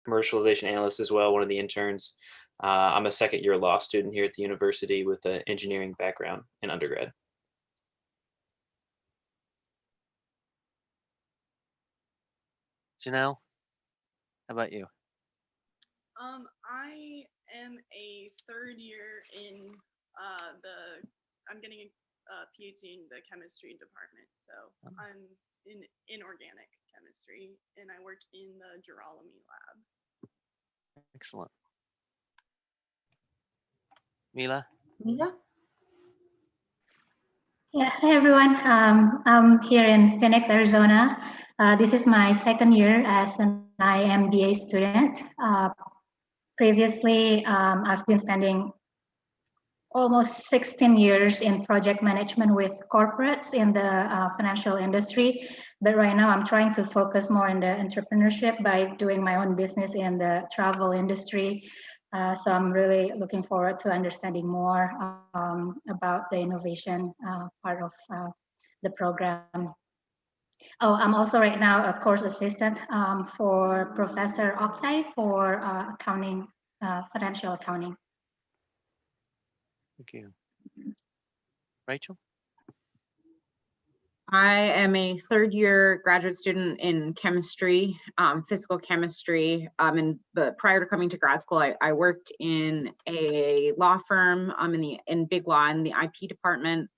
commercialization analyst as well, one of the interns. I'm a second-year law student here at the university with an engineering background in undergrad. Janelle, how about you? I am a third year in I'm getting a PhD in the chemistry department. So I'm in inorganic chemistry and I work in the Rustoleum lab. Excellent. Mila? Mila? Yeah, hi everyone. I'm here in Phoenix, Arizona. This is my second year as an IMBA student. Previously, I've been spending almost 16 years in project management with corporates in the financial industry. But right now I'm trying to focus more on the entrepreneurship by doing my own business in the travel industry. So I'm really looking forward to understanding more about the innovation part of the program. Oh, I'm also right now a course assistant for Professor Oktay for accounting, financial accounting. Thank you. Rachel? I am a third year graduate student in chemistry, physical chemistry. But prior to coming to grad school, I worked in a law firm in big law in the IP department,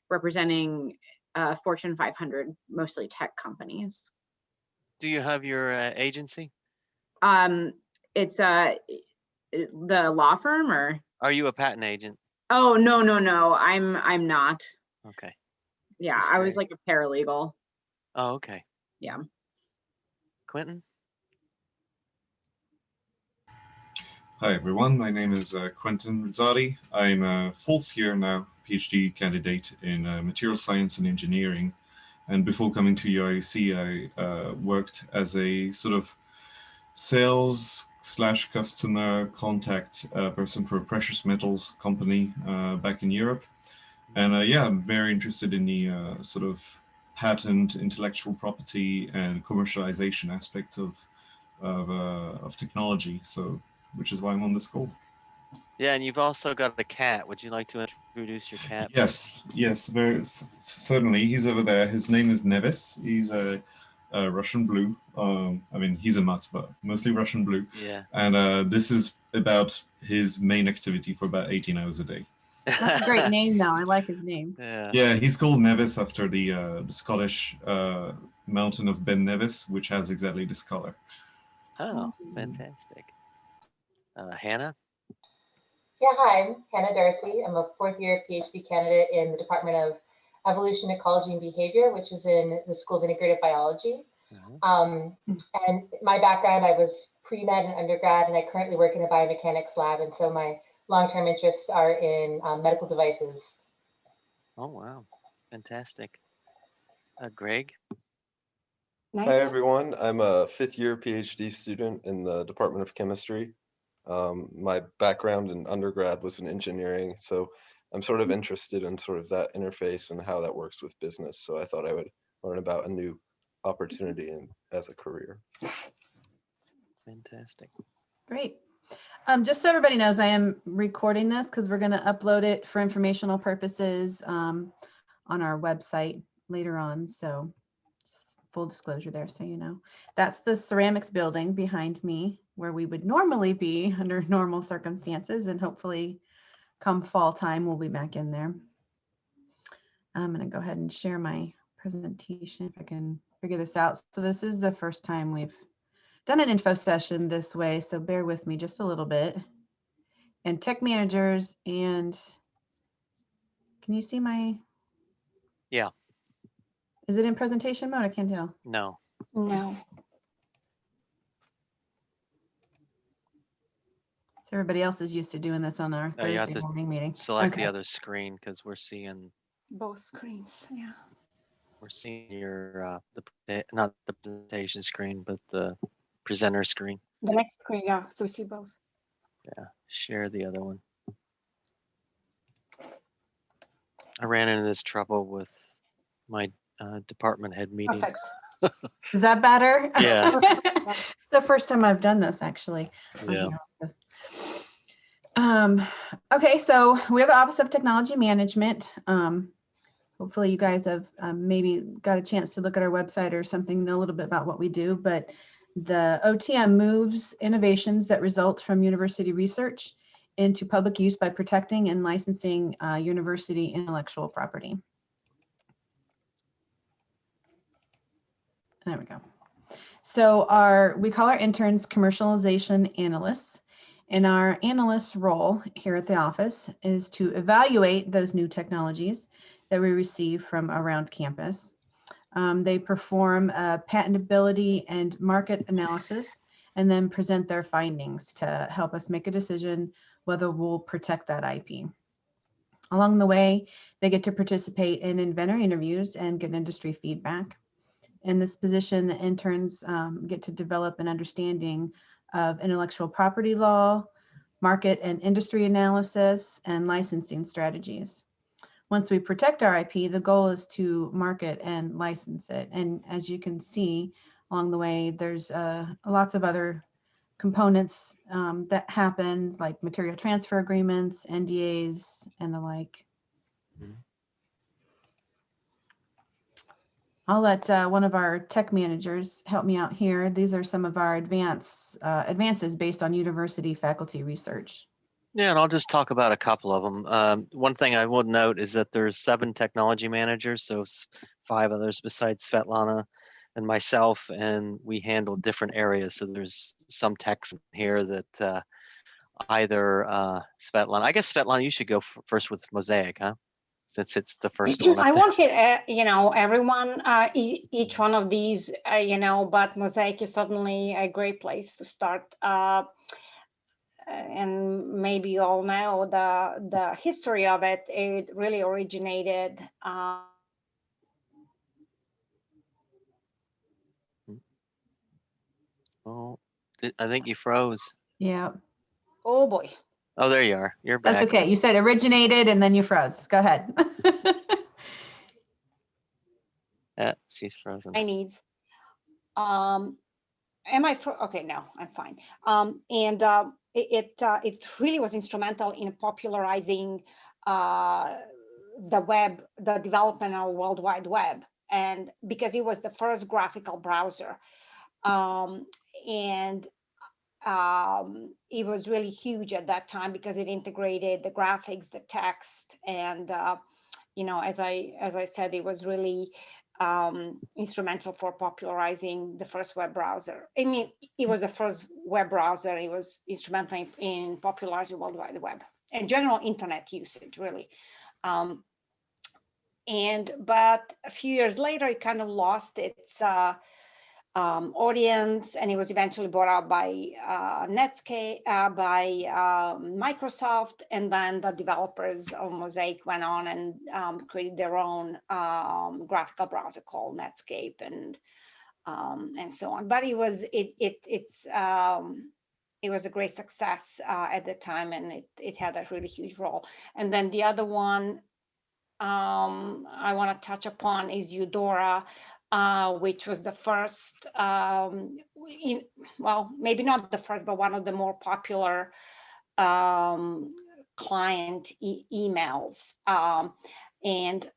representing Fortune 500, mostly tech companies. Do you have your agency? It's the law firm, or? Are you a patent agent? Oh, no. I'm not. Okay. Yeah, I was like a paralegal. Oh, okay. Yeah. Quentin? Hi everyone, my name is Quentin Zari. I'm a fourth year now PhD candidate in material science and engineering. And before coming to UIUC, I worked as a sort of sales / customer contact person for a precious metals company back in Europe. And yeah, I'm very interested in the sort of patent, intellectual property, and commercialization aspect of technology. So, which is why I'm on this call. Yeah, and you've also got a cat. Would you like to introduce your cat? Yes, very certainly. He's over there. His name is Nevis. He's a Russian blue. I mean, he's a mutt, but mostly Russian blue. Yeah. And this is about his main activity for about 18 hours a day. That's a great name, though. I like his name. Yeah, he's called Nevis after the Scottish mountain of Ben Nevis, which has exactly this color. Oh, fantastic. Hannah? Yeah, hi, I'm Hannah Darcy. I'm a fourth year PhD candidate in the Department of Evolution, Ecology, and Behavior, which is in the School of Integrative Biology. And my background, I was pre-med and undergrad, and I currently work in the biomechanics lab. And so my long-term interests are in medical devices. Oh, wow. Fantastic. Greg? Nice. Hi, everyone. I'm a fifth year PhD student in the Department of Chemistry. My background in undergrad was in engineering, so I'm sort of interested in sort of that interface and how that works with business. So I thought I would learn about a new opportunity as a career. Fantastic. Great. Just so everybody knows, I am recording this because we're going to upload it for informational purposes on our website later on. So just full disclosure there, so you know. That's the ceramics building behind me, where we would normally be under normal circumstances, and hopefully come fall time, we'll be back in there. I'm going to go ahead and share my presentation if I can figure this out. So this is the first time we've done an info session this way, so bear with me just a little bit. And tech managers, and can you see my? Yeah. Is it in presentation mode? I can't tell. No. No. So everybody else is used to doing this on our Thursday morning meeting. Select the other screen because we're seeing both screens. Yeah. We're seeing your not the presentation screen, but the presenter screen. The next screen, yeah. So we see both. Yeah. Share the other one. I ran into this trouble with my department head meeting. Perfect. Is that better? Yeah. It's the first time I've done this, actually. Yeah. Okay, so we're the Office of Technology Management. Hopefully you guys have maybe got a chance to look at our website or something, know a little bit about what we do, but the OTM moves innovations that result from university research into public use by protecting and licensing university intellectual property. There we go. So we call our interns commercialization analysts, and our analyst role here at the office is to evaluate those new technologies that we receive from around campus. They perform a patentability and market analysis and then present their findings to help us make a decision whether we'll protect that IP. Along the way, they get to participate in inventor interviews and get industry feedback. In this position, the interns get to develop an understanding of intellectual property law, market and industry analysis, and licensing strategies. Once we protect our IP, the goal is to market and license it. And as you can see along the way, there's lots of other components that happen, like material transfer agreements, NDAs, and the like. I'll let one of our tech managers help me out here. These are some of our advances based on university faculty research. Yeah, and I'll just talk about a couple of them. One thing I would note is that there's 7 technology managers, so 5 others besides Svetlana and myself, and we handle different areas. So there's some techs here that either Svetlana, I guess Svetlana, you should go first with Mosaic, huh? Since it's the first one. I won't hit, everyone, each one of these, but Mosaic is certainly a great place to start. And maybe you all know the history of it. It really originated. Oh, I think you froze. Yeah. Oh boy. Oh, there you are. You're back. That's okay. You said originated and then you froze. Go ahead. Yeah, she's frozen. My needs. Am I okay? No, I'm fine. It really was instrumental in popularizing the web, the development of World Wide Web, and because it was the first graphical browser, it was really huge at that time because it integrated the graphics, the text, and as I said, it was really instrumental for popularizing the first web browser. I mean, it was the first web browser. It was instrumental in popularizing World Wide Web and general internet usage, really. But a few years later, it kind of lost its audience, and it was eventually bought out by Netscape, by Microsoft, and then the developers of Mosaic went on and created their own graphical browser called Netscape, and so on. But it was a great success at the time, and it had a really huge role. And then the other one I want to touch upon is Eudora. Which was the first, well, maybe not the first, but one of the more popular client emails. And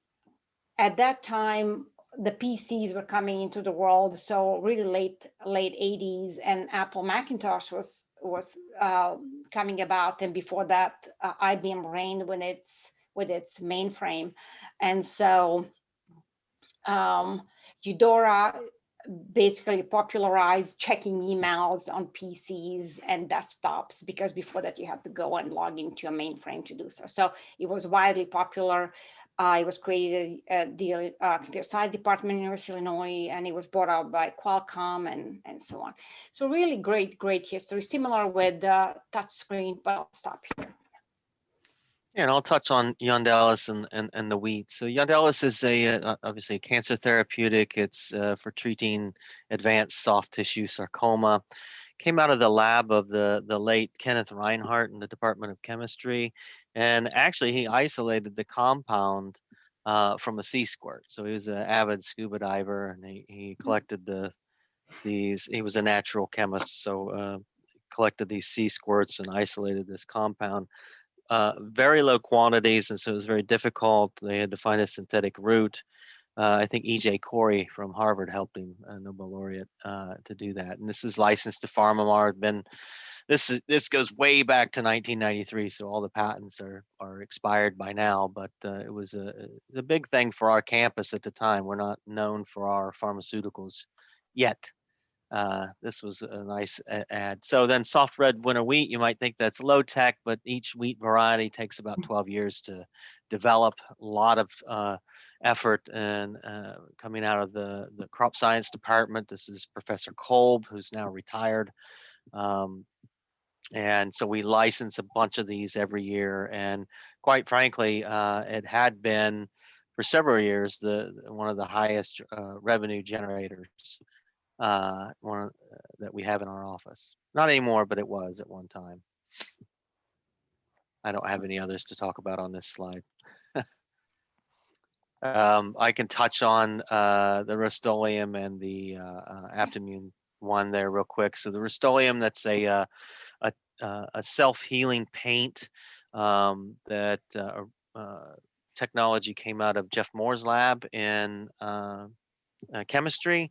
at that time, the PCs were coming into the world, so really late 80s, and Apple Macintosh was coming about, and before that, IBM reigned with its mainframe, and so. Eudora basically popularized checking emails on PCs and desktops, because before that you had to go and log into a mainframe to do so. So it was widely popular. It was created at the Computer Science Department, University of Illinois, and it was brought out by Qualcomm and so on. So really great history, similar with touchscreen, but I'll stop here. Yeah, and I'll touch on Yandalis and the wheat. So Yandalis is obviously a cancer therapeutic. It's for treating advanced soft tissue sarcoma. Came out of the lab of the late Kenneth Reinhardt in the Department of Chemistry, and actually he isolated the compound from a sea squirt. So he was an avid scuba diver, and he collected these. He was a natural chemist, so collected these sea squirts and isolated this compound. Very low quantities, and so it was very difficult. They had to find a synthetic route. I think E.J. Corey from Harvard helped him, a Nobel laureate, to do that. And this is licensed to PharmaMar. This goes way back to 1993, so all the patents are expired by now. But it was a big thing for our campus at the time. We're not known for our pharmaceuticals yet. This was a nice ad. So then soft red winter wheat, you might think that's low tech, but each wheat variety takes about 12 years to develop. A lot of effort and coming out of the crop science department. This is Professor Kolb, who's now retired. And so we license a bunch of these every year. And quite frankly, it had been for several years one of the highest revenue generators that we have in our office. Not anymore, but it was at one time. I don't have any others to talk about on this slide. I can touch on the Rustoleum and the Aptimmune one there real quick. So the Rustoleum, that's a self-healing paint that technology came out of Jeff Moore's lab in chemistry.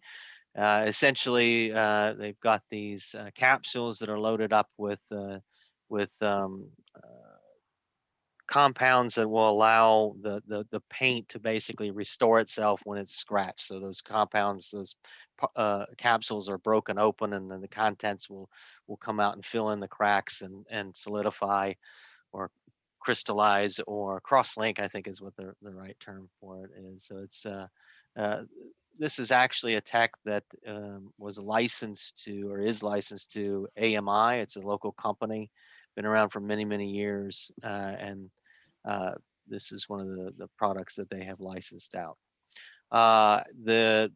Essentially, they've got these capsules that are loaded up with compounds that will allow the paint to basically restore itself when it's scratched. So those compounds, those capsules are broken open, and then the contents will come out and fill in the cracks and solidify or crystallize or cross-link, I think is what the right term for it is. So it's this is actually a tech that was licensed to, or is licensed to, AMI. It's a local company, been around for many, many years, and this is one of the products that they have licensed out. The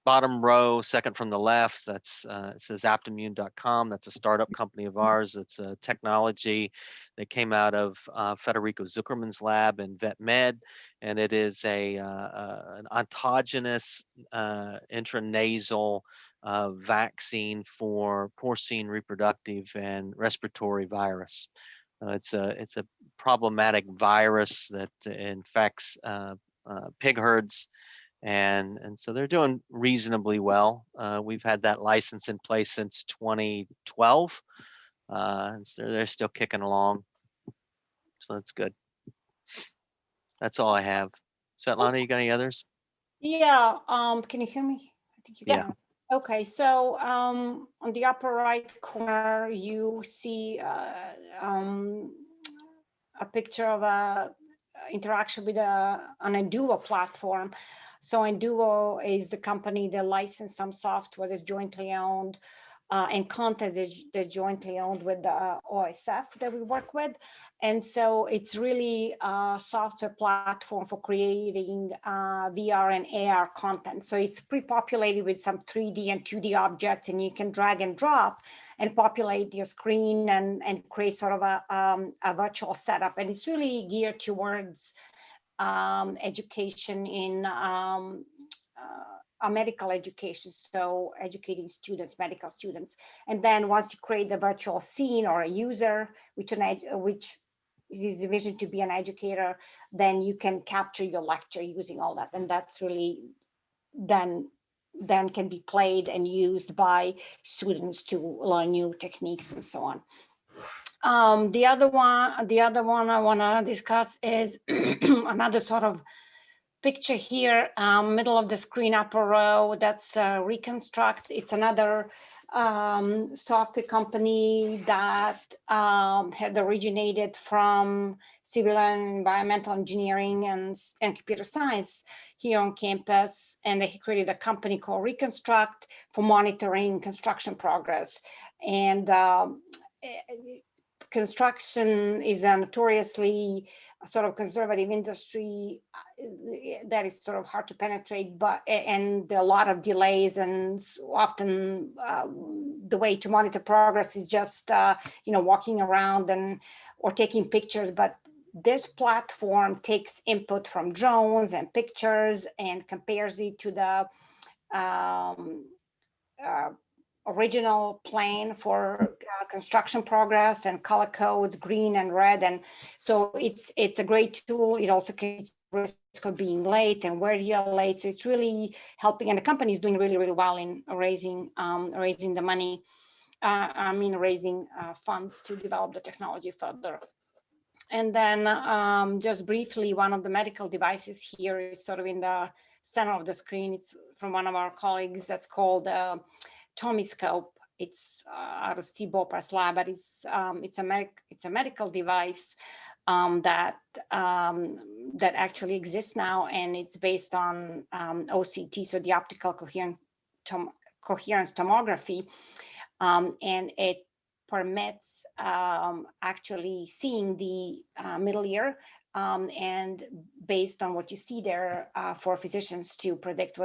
bottom row, second from the left, that's it says aptimmune.com. That's a startup company of ours. It's a technology that came out of Federico Zuckerman's lab in Vet Med, and it is an autogenous intranasal vaccine for porcine reproductive and respiratory virus. It's a problematic virus that infects pig herds. And so they're doing reasonably well. We've had that license in place since 2012. And so they're still kicking along. So that's good. That's all I have. Svetlana, you got any others? Yeah, can you hear me? I think you Yeah. can. Okay, so on the upper right corner, you see a picture of a interaction with an Enduo platform. So Enduo is the company that licensed some software that's jointly owned and content that's jointly owned with the OSF that we work with. And so it's really a software platform for creating VR and AR content. So it's pre-populated with some 3D and 2D objects, and you can drag and drop and populate your screen and create sort of a virtual setup. And it's really geared towards education in medical education, so educating students, medical students. And then once you create the virtual scene or a user, which is envisioned to be an educator, then you can capture your lecture using all that. And that's really then can be played and used by students to learn new techniques and so on. The other one I want to discuss is another sort of picture here, middle of the screen, upper row. That's Reconstruct. It's another software company that had originated from civil and environmental engineering and computer science here on campus. And they created a company called Reconstruct for monitoring construction progress. And construction is a notoriously sort of conservative industry that is sort of hard to penetrate, and a lot of delays, and often the way to monitor progress is just walking around or taking pictures, but this platform takes input from drones and pictures and compares it to the original plan for construction progress and color codes, green and red. And so it's a great tool. It also can risk of being late and where you're late. So it's really helping, and the company is doing really, really well in raising the money. Raising funds to develop the technology further. And then just briefly, one of the medical devices here is sort of in the center of the screen. It's from one of our colleagues that's called Tomiscope. It's out of Steve Bopar's lab, but it's a medical device that actually exists now, and it's based on OCT, so the optical coherence tomography, and it permits actually seeing the middle ear, and based on what you see there, for physicians to predict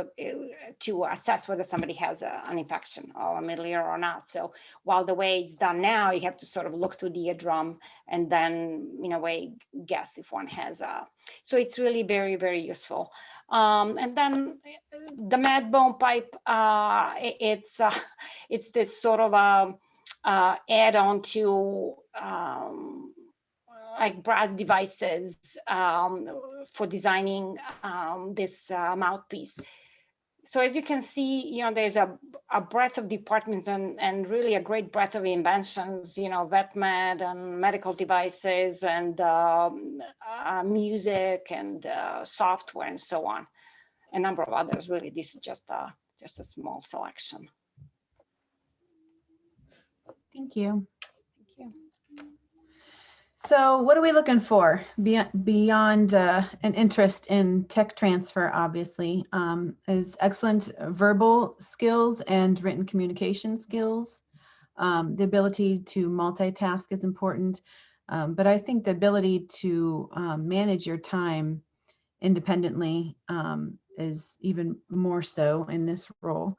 to assess whether somebody has an infection or a middle ear or not. So while the way it's done now, you have to sort of look through the eardrum and then in a way guess if one has so it's really very, very useful. And then the med bone pipe, it's this sort of add-on to like brass devices for designing this mouthpiece. So as you can see, there's a breadth of departments and really a great breadth of inventions, vet med and medical devices and music and software and so on. A number of others, really. This is just a small selection. Thank you. Thank you. So what are we looking for beyond an interest in tech transfer, obviously, is excellent verbal skills and written communication skills. The ability to multitask is important, but I think the ability to manage your time independently is even more so in this role.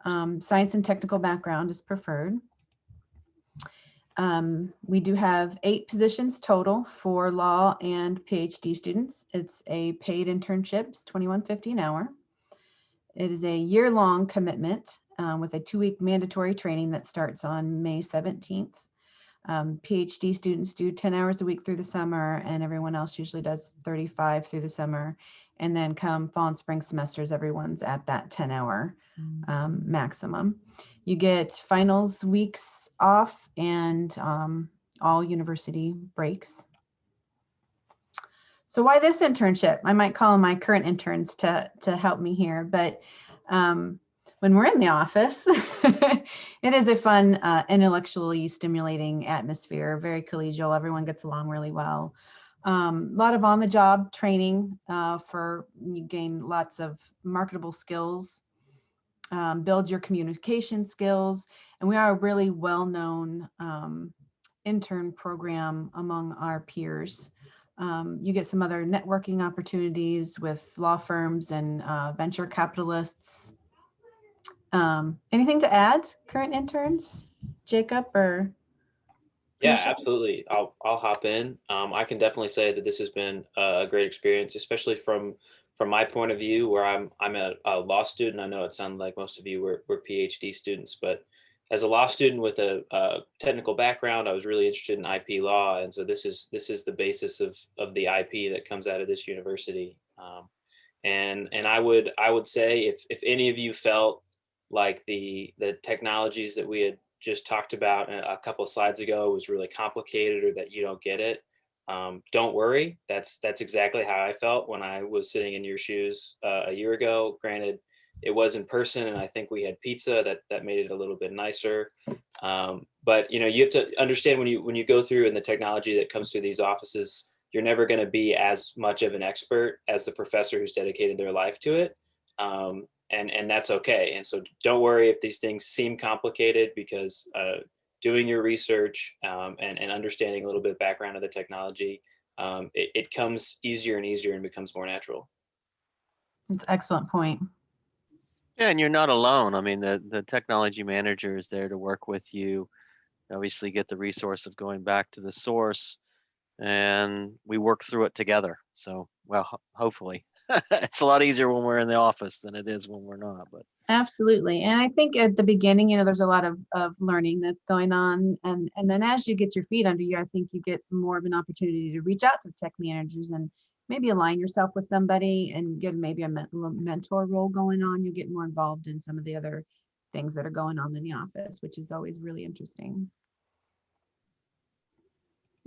Science and technical background is preferred. We do have 8 positions total for law and PhD students. It's a paid internship, it's $21.50 an hour. It is a year-long commitment with a 2-week mandatory training that starts on May 17th. PhD students do 10 hours a week through the summer, and everyone else usually does 35 through the summer. And then come fall and spring semesters, everyone's at that 10-hour maximum. You get finals weeks off and all university breaks. So why this internship? I might call my current interns to help me here, but when we're in the office, it is a fun, intellectually stimulating atmosphere, very collegial. Everyone gets along really well. A lot of on-the-job training for you gain lots of marketable skills, build your communication skills, and we are a really well-known intern program among our peers. You get some other networking opportunities with law firms and venture capitalists. Anything to add, current interns, Jacob or? Yeah, absolutely. I'll hop in. I can definitely say that this has been a great experience, especially from my point of view, where I'm a law student. I know it sounded like most of you were PhD students, but as a law student with a technical background, I was really interested in IP law, and so this is the basis of the IP that comes out of this university. And I would say if any of you felt like the technologies that we had just talked about a couple of slides ago was really complicated, or that you don't get it, don't worry. That's exactly how I felt when I was sitting in your shoes a year ago. Granted, it was in person, and I think we had pizza that made it a little bit nicer. But you have to understand when you go through and the technology that comes through these offices, you're never going to be as much of an expert as the professor who's dedicated their life to it. And that's okay. And so don't worry if these things seem complicated, because doing your research and understanding a little bit of background of the technology, it comes easier and easier and becomes more natural. That's an excellent point. Yeah, and you're not alone. I mean, the technology manager is there to work with you. Obviously, get the resource of going back to the source, and we work through it together. So, well, hopefully. It's a lot easier when we're in the office than it is when we're not, but. Absolutely. And I think at the beginning, there's a lot of learning that's going on. And then as you get your feet under you, I think you get more of an opportunity to reach out to tech managers and maybe align yourself with somebody and get maybe a mentor role going on. You get more involved in some of the other things that are going on in the office, which is always really interesting.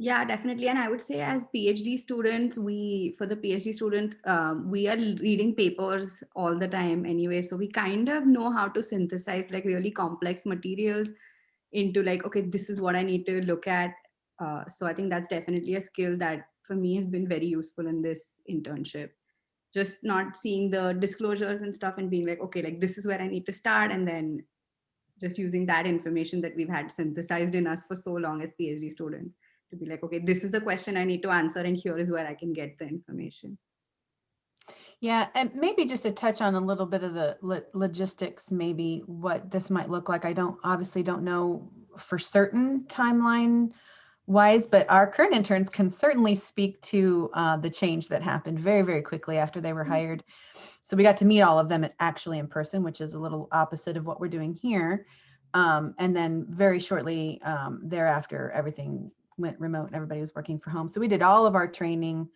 Yeah, definitely. And I would say as PhD students, we are reading papers all the time anyway. So we kind of know how to synthesize like really complex materials into like, okay, this is what I need to look at. So I think that's definitely a skill that for me has been very useful in this internship. Just not seeing the disclosures and stuff and being like, okay, like this is where I need to start. And then just using that information that we've had synthesized in us for so long as PhD students to be like, okay, this is the question I need to answer and here is where I can get the information. Yeah, and maybe just to touch on a little bit of the logistics, maybe what this might look like. I obviously don't know for certain timeline wise, but our current interns can certainly speak to the change that happened very, very quickly after they were hired. So we got to meet all of them actually in person, which is a little opposite of what we're doing here. And then very shortly thereafter, everything went remote and everybody was working from home. So we did all of our training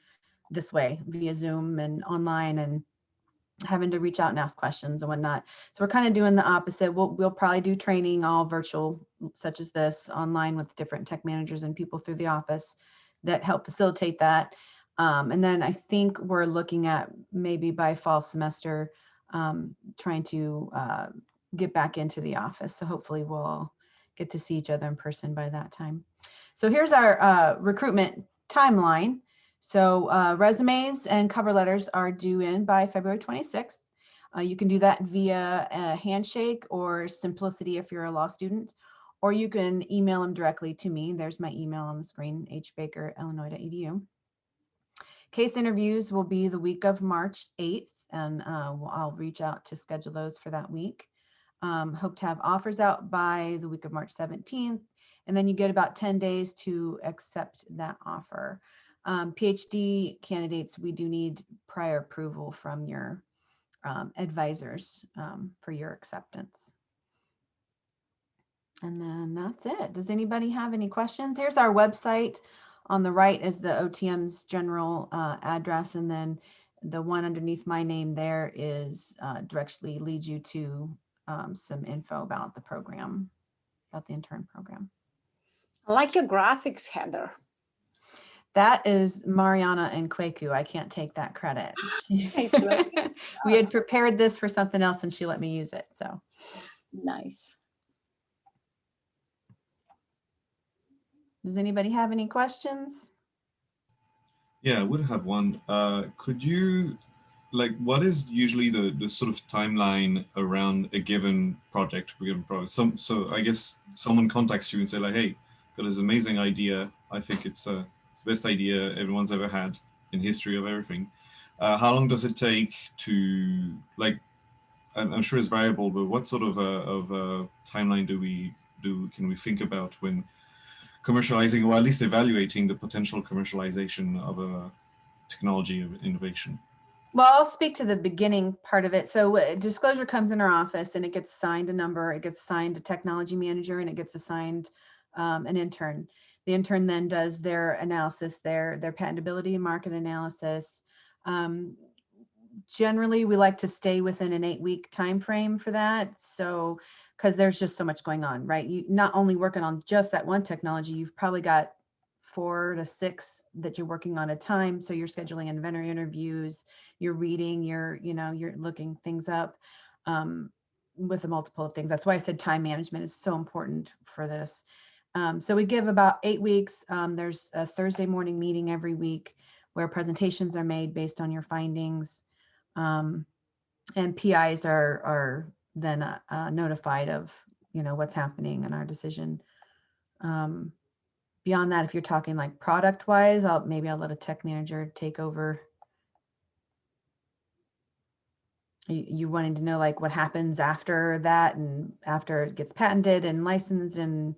this way via Zoom and online and having to reach out and ask questions and whatnot. So we're kind of doing the opposite. We'll probably do training all virtual such as this online with different tech managers and people through the office that help facilitate that. And then I think we're looking at maybe by fall semester trying to get back into the office. So hopefully we'll get to see each other in person by that time. So here's our recruitment timeline. So resumes and cover letters are due in by February 26th. You can do that via a Handshake or Simplicity if you're a law student, or you can email them directly to me. There's my email on the screen, hbaker@illinois.edu. Case interviews will be the week of March 8th, and I'll reach out to schedule those for that week. Hope to have offers out by the week of March 17th, and then you get about 10 days to accept that offer. PhD candidates, we do need prior approval from your advisors for your acceptance. And then that's it. Does anybody have any questions? Here's our website. On the right is the OTM's general address, and then the one underneath my name there is directly leads you to some info about the program, about the intern program. I like your graphics, Heather. That is Mariana and Kweku. I can't take that credit. We had prepared this for something else and she let me use it. So nice. Does anybody have any questions? Yeah, I would have one. Could you, what is usually the sort of timeline around a given project, So I guess someone contacts you and say like, hey, got this amazing idea. I think it's the best idea everyone's ever had in history of everything. How long does it take to, I'm sure it's variable, but what sort of a timeline can we think about when commercializing, or at least evaluating the potential commercialization of a technology of innovation? Well, I'll speak to the beginning part of it. So disclosure comes in our office and it gets assigned a number, it gets assigned a technology manager, and it gets assigned an intern. The intern then does their analysis, their patentability and market analysis. Generally, we like to stay within an 8-week time frame for that. So, because there's just so much going on, right? You not only working on just that one technology, you've probably got 4 to 6 that you're working on at a time. So you're scheduling inventor interviews, you're reading, you're looking things up with a multiple of things. That's why I said time management is so important for this. So we give about 8 weeks. There's a Thursday morning meeting every week where presentations are made based on your findings. And PIs are then notified of what's happening and our decision. Beyond that, if you're talking like product wise, maybe I'll let a tech manager take over. You wanting to know like what happens after that and after it gets patented and licensed and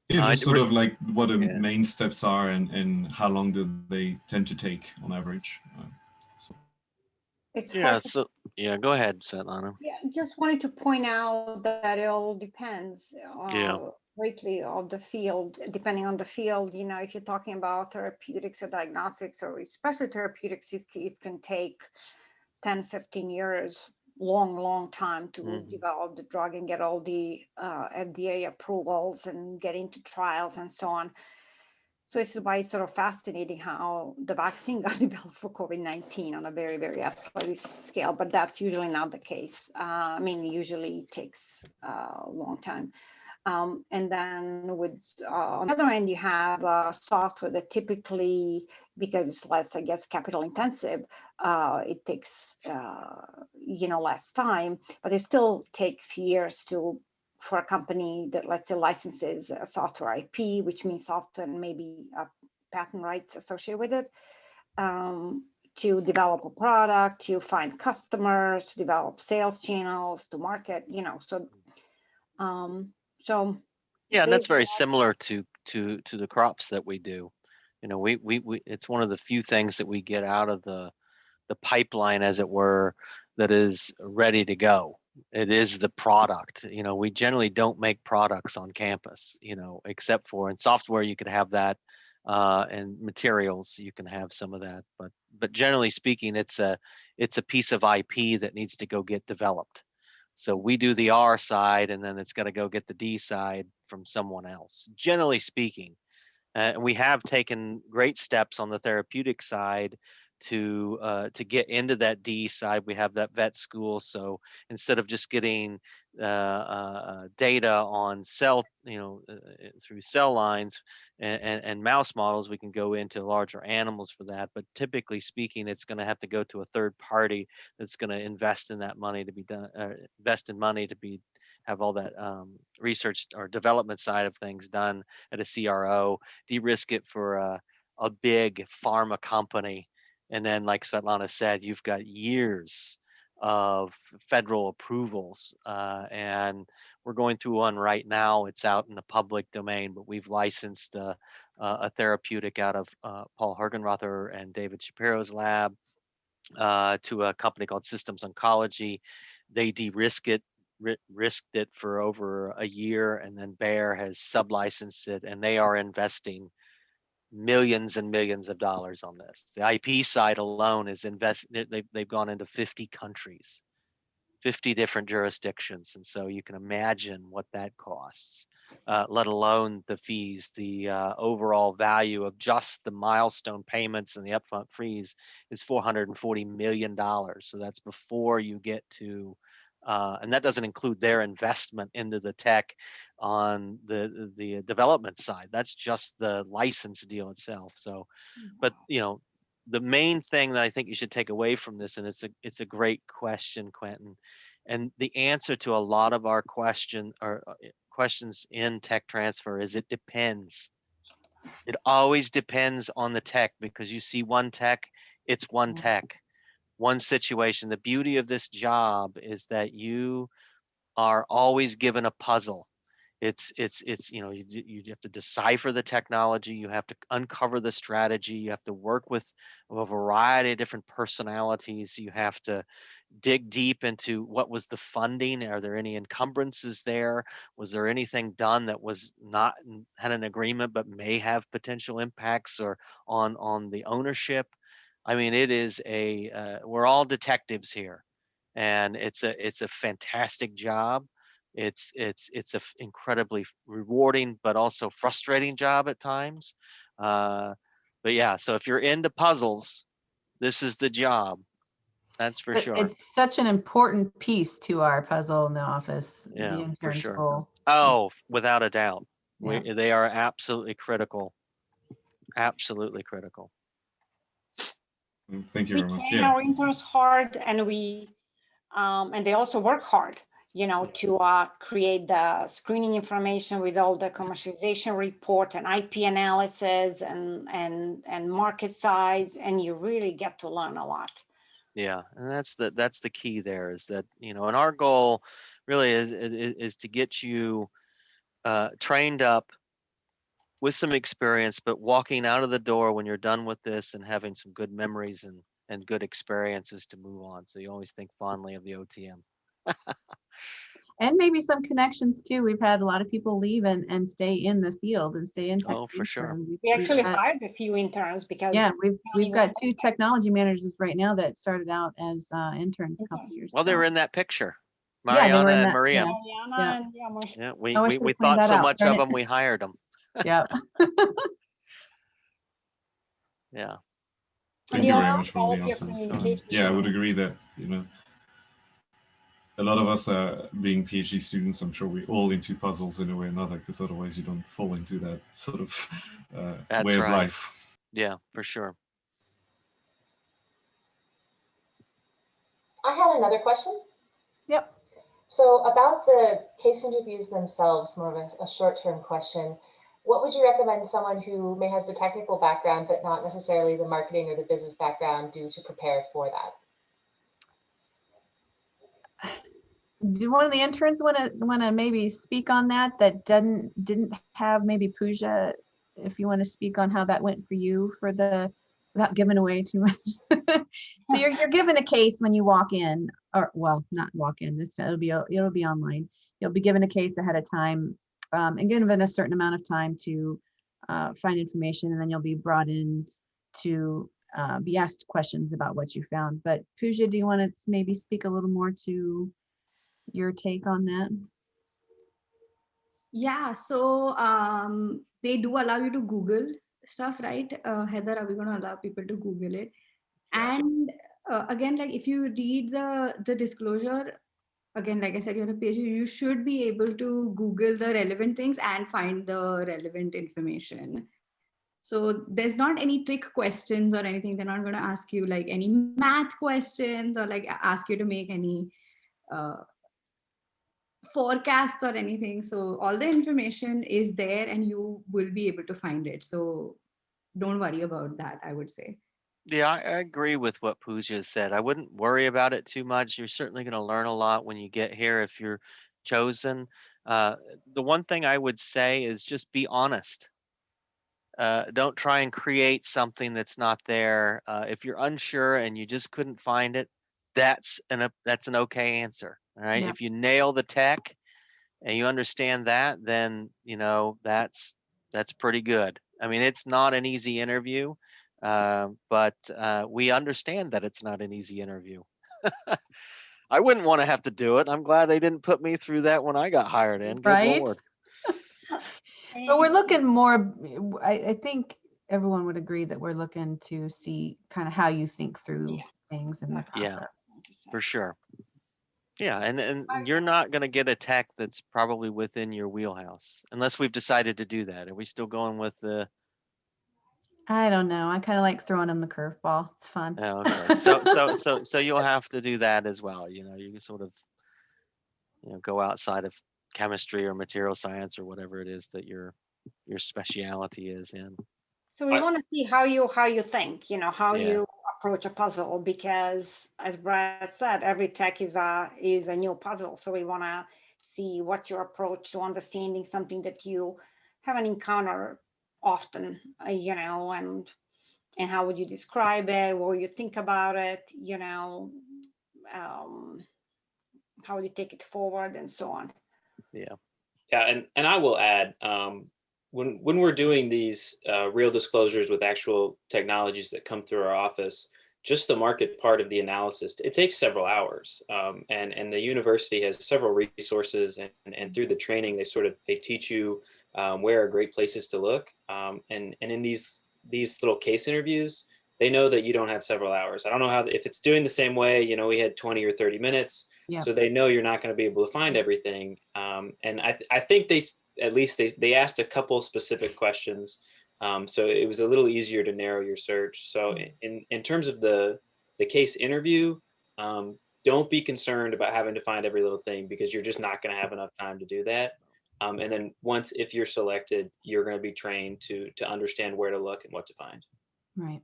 Yeah, just sort of like what the Yeah. main steps are and how long do they tend to take on average. It's Yeah. hard to, So yeah, go ahead, Svetlana. yeah, just wanted to point out that it all depends Yeah. greatly of the field, depending on the field. You know, if you're talking about therapeutics or diagnostics, or especially therapeutics, it can take 10, 15 years, long time to Mhm. develop the drug and get all the FDA approvals and get into trials and so on. So this is why it's sort of fascinating how the vaccine got developed for COVID-19 on a very, very escalated scale, but that's usually not the case. I mean, usually it takes a long time. And then with on the other end, you have software that typically, because it's less, I guess, capital intensive, it takes less time, but it still take few years for a company that, let's say, licenses software IP, which means software and maybe patent rights associated with it, to develop a product, to find customers, to develop sales channels, to market. So Yeah, and there's that's very similar to the crops that we do. You know, we it's one of the few things that we get out of the pipeline, as it were, that is ready to go. It is the product. You know, we generally don't make products on campus, you know, except for in software you could have that, and materials you can have some of that, but generally speaking, it's a piece of IP that needs to go get developed. So we do the R side, and then it's got to go get the D side from someone else, generally speaking. And we have taken great steps on the therapeutic side to get into that D side. We have that vet school, so instead of just getting data on cell, through cell lines and mouse models, we can go into larger animals for that. But typically speaking, it's going to have to go to a third party that's going to invest in that money to be done, invest in money to be have all that research or development side of things done at a CRO, de-risk it for a big pharma company. And then, like Svetlana said, you've got years of federal approvals. And we're going through one right now. It's out in the public domain, but we've licensed a therapeutic out of Paul Hergenrother and David Shapiro's lab to a company called Systems Oncology. They de-risk it, risked it for over a year, and then Bayer has sublicensed it, and they are investing millions and millions of dollars on this. The IP side alone is they've gone into 50 countries, 50 different jurisdictions. And so you can imagine what that costs, let alone the fees. The overall value of just the milestone payments and the upfront fees is $440 million. So that's before you get to, and that doesn't include their investment into the tech on the development side. That's just the license deal itself. So, but the main thing that I think you should take away from this, and it's a great question, Quentin, and the answer to a lot of our questions in tech transfer is it depends. It always depends on the tech, because you see one tech, it's one tech, one situation. The beauty of this job is that you are always given a puzzle. It's you have to decipher the technology, you have to uncover the strategy, you have to work with a variety of different personalities, you have to dig deep into what was the funding. Are there any encumbrances there? Was there anything done that was not had an agreement but may have potential impacts or on the ownership? I mean, it is we're all detectives here, and it's a fantastic job. It's a incredibly rewarding but also frustrating job at times. But yeah, so if you're into puzzles, this is the job. That's for sure. It's such an important piece to our puzzle in the office, Yeah, the for intern's sure. role. Oh, without a doubt. Yeah. They are absolutely critical. Absolutely critical. Thank you We very much. train Yeah. our interns hard, and and they also work hard, to create the screening information with all the commercialization report and IP analysis and market size, and you really get to learn a lot. Yeah, and that's the key there, is that, and our goal really is to get you trained up with some experience, but walking out of the door when you're done with this and having some good memories and good experiences to move on. So you always think fondly of the OTM. And maybe some connections too. We've had a lot of people leave and stay in the field and stay in Oh, for technology. sure. We actually hired a few interns because Yeah, we've got 2 technology managers right now that started out as interns a couple years Well, ago. they were in that picture. Yeah, they were Mariana in and that, Maria. yeah. Yeah, Oh, I we should've pointed thought that so out. much Darn of it. them, we hired them. Yeah. Yeah. Thank you very much for all the answers. Yeah, I would agree that, you know, a lot of us being PhD students, I'm sure we all into puzzles in a way or another, because otherwise you don't fall into that sort of way of life. Yeah, for sure. I had another question. Yep. So about the case interviews themselves, more of a short-term question, what would you recommend someone who may has the technical background, but not necessarily the marketing or the business background do to prepare for that? Do one of the interns want to maybe speak on that didn't have maybe Pooja, if you want to speak on how that went for you for the, without giving away too much. So you're given a case when you walk in, or well, not walk in, this it'll be online. You'll be given a case ahead of time and given a certain amount of time to find information, and then you'll be brought in to be asked questions about what you found. But Pooja, do you want to maybe speak a little more to your take on that? Yeah, so they do allow you to Google stuff, right? Heather, are we going to allow people to Google it? And again, like if you read the disclosure, again, like I said, you're a PhD, you should be able to Google the relevant things and find the relevant information. So there's not any trick questions or anything. They're not going to ask you like any math questions or like ask you to make any forecasts or anything. So all the information is there and you will be able to find it. So don't worry about that, I would say. Yeah, I agree with what Pooja said. I wouldn't worry about it too much. You're certainly going to learn a lot when you get here if you're chosen. The one thing I would say is just be honest. Don't try and create something that's not there. If you're unsure and you just couldn't find it, that's an okay answer. All right. Yeah. If you nail the tech and you understand that, then you know that's pretty good. I mean, it's not an easy interview, but we understand that it's not an easy interview. I wouldn't want to have to do it. I'm glad they didn't put me through that when I got hired in. Good Right. Lord. But we're looking more, I think everyone would agree that we're looking to see kind of how you think through things in the process. Yeah, for sure. Yeah, and you're not going to get a tech that's probably within your wheelhouse unless we've decided to do that. Are we still going with the? I don't know. I kind of like throwing them the curveball. It's fun. Oh, okay. So you'll have to do that as well. You know, you can sort of, you know, go outside of chemistry or material science or whatever it is that your speciality is in. So we want to see how you think, you know, how Yeah. you approach a puzzle, because as Brad said, every tech is a new puzzle. So we want to see what's your approach to understanding something that you haven't encountered often, you know, and how would you describe it? What would you think about it? You know, how would you take it forward and so on. Yeah. Yeah, and I will add, when we're doing these real disclosures with actual technologies that come through our office, just the market part of the analysis, it takes several hours. And the university has several resources, and through the training, they teach you where are great places to look. And in these little case interviews, they know that you don't have several hours. I don't know if it's doing the same way, you know, we had 20 or 30 minutes. Yep. So they know you're not going to be able to find everything. And I think they asked a couple specific questions. So it was a little easier to narrow your search. So in terms of the case interview, don't be concerned about having to find every little thing, because you're just not going to have enough time to do that. And then if you're selected, you're going to be trained to understand where to look and what to find. Right.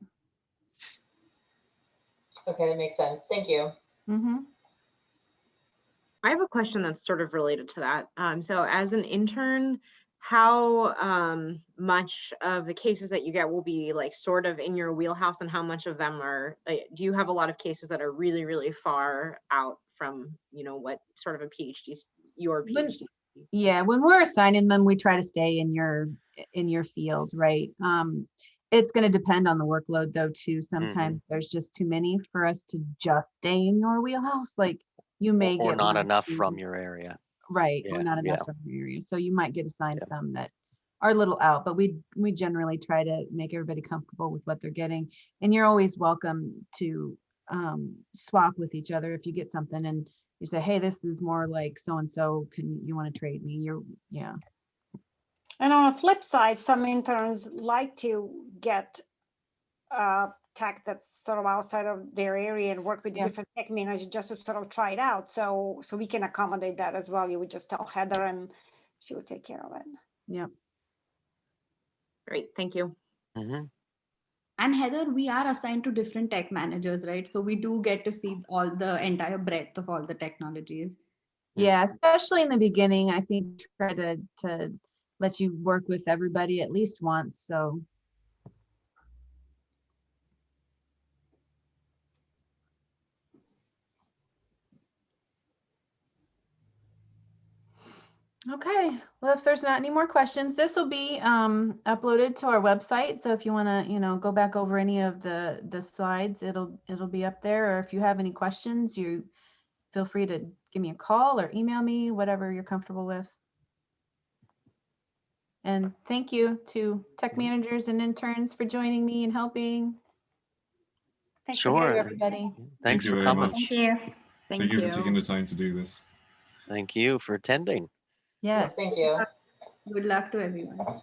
Okay, that makes sense. Thank you. Mm-hmm. I have a question that's sort of related to that. So as an intern, how much of the cases that you get will be like sort of in your wheelhouse, and how much of them are, like, do you have a lot of cases that are really, really far out from, you know, what sort of a PhD, your PhD? Yeah, when we're assigning them, we try to stay in your field, right? It's going to depend on the workload though too. Sometimes there's just too many for us to just stay in your wheelhouse. Like you may Or get not one or enough two- from your area. right, Yeah, or not enough yeah. from your area. So you might get assigned Yeah. some that are a little out, but we generally try to make everybody comfortable with what they're getting. And you're always welcome to swap with each other if you get something and you say, hey, this is more like so and so, can you want to trade me? Yeah. And on a flip side, some interns like to get tech that's sort of outside of their area and work with different tech managers just to sort of try it out. So we can accommodate that as well. You would just tell Heather and she would take care of it. Yeah. Great, thank you. And Heather, we are assigned to different tech managers, right? So we do get to see all the entire breadth of all the technologies. Yeah, especially in the beginning, I think try to let you work with everybody at least once. So okay, well, if there's not any more questions, this will be uploaded to our website. So if you want to, you know, go back over any of the slides, it'll be up there. Or if you have any questions, you feel free to give me a call or email me, whatever you're comfortable with. And thank you to tech managers and interns for joining me and helping. Thanks Sure. again, everybody. Thanks Thank you for very coming. much. Thank you. Thank you for taking the time to do this. Thank you for attending. Yes. Thank you. Good luck to everyone.